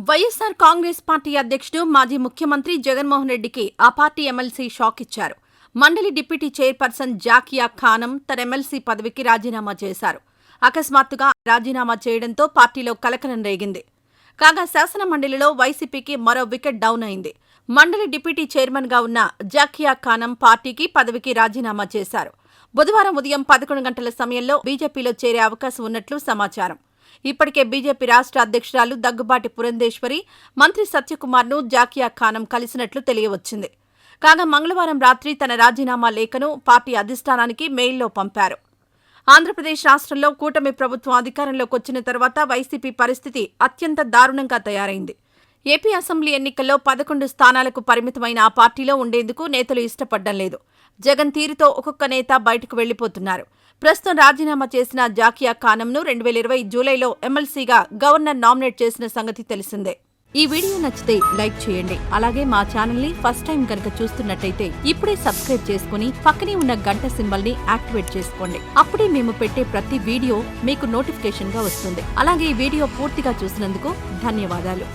YSR Congress party అధ్యక్షుడు మాజీ ముఖ్యమంత్రి జగన్మోహన్ రెడ్డికి ఆ పార్టీ ఎమ్మెల్సీ షాక్ ఇచ్చారు. మండలి డిప్యూటీ చైర్పర్సన్ జాకియా ఖానం తన ఎమ్మెల్సీ పదవికి రాజీనామా చేశారు. అకస్మాత్తుగా రాజీనామా చేయడంతో పార్టీలో కలకలం రేగింది. కాగా శాసన మండలిలో వైసీపీకి మరో వికెట్ డౌన్ అయింది. మండలి డిప్యూటీ చైర్మన్ గా ఉన్న జాకియా ఖానం పార్టీకి పదవికి రాజీనామా చేశారు. బుధవారం ఉదయం 11 గంటల సమయంలో బీజేపీలో చేరే అవకాశం ఉన్నట్లు సమాచారం. ఇప్పటికే బీజేపీ రాష్ట్ర అధ్యక్షురాలు దగ్గుబాటి పురంధేశ్వరి, మంత్రి సత్యకుమార్ను జాకియా ఖానం కలిసినట్లు తెలియవచ్చింది. కాగా మంగళవారం రాత్రి తన రాజీనామా లేఖను పార్టీ అధిష్టానానికి మెయిల్లో పంపారు. ఆంధ్రప్రదేశ్ రాష్ట్రంలో కూటమి ప్రభుత్వం అధికారంలోకి వచ్చిన తర్వాత వైసీపీ పరిస్థితి అత్యంత దారుణంగా తయారైంది. ఏపీ అసెంబ్లీ ఎన్నికల్లో 11 స్థానాలకు పరిమితమైన ఆ పార్టీలో ఉండేందుకు నేతలు ఇష్టపడ్డం లేదు. జగన్ తీరుతో ఒక్కొక్క నేత బయటకు వెళ్లిపోతున్నారు. ప్రస్తుతం రాజీనామా చేసిన జాకియా ఖానంను 2020 జూలైలో ఎమ్మెల్సీగా గవర్నర్ నామినేట్ చేసిన సంగతి తెలిసిందే. ఈ వీడియో నచ్చితే లైక్ చేయండి. అలాగే మా ఛానల్ ని ఫస్ట్ టైం కనుక చూస్తున్నట్టయితే ఇప్పుడే సబ్స్క్రైబ్ చేసుకుని పక్కనే ఉన్న గంట సింబల్ ని యాక్టివేట్ చేసుకోండి. అప్పుడే మేము పెట్టే ప్రతి వీడియో మీకు నోటిఫికేషన్ గా వస్తుంది. అలాగే ఈ వీడియో పూర్తిగా చూసినందుకు ధన్యవాదాలు.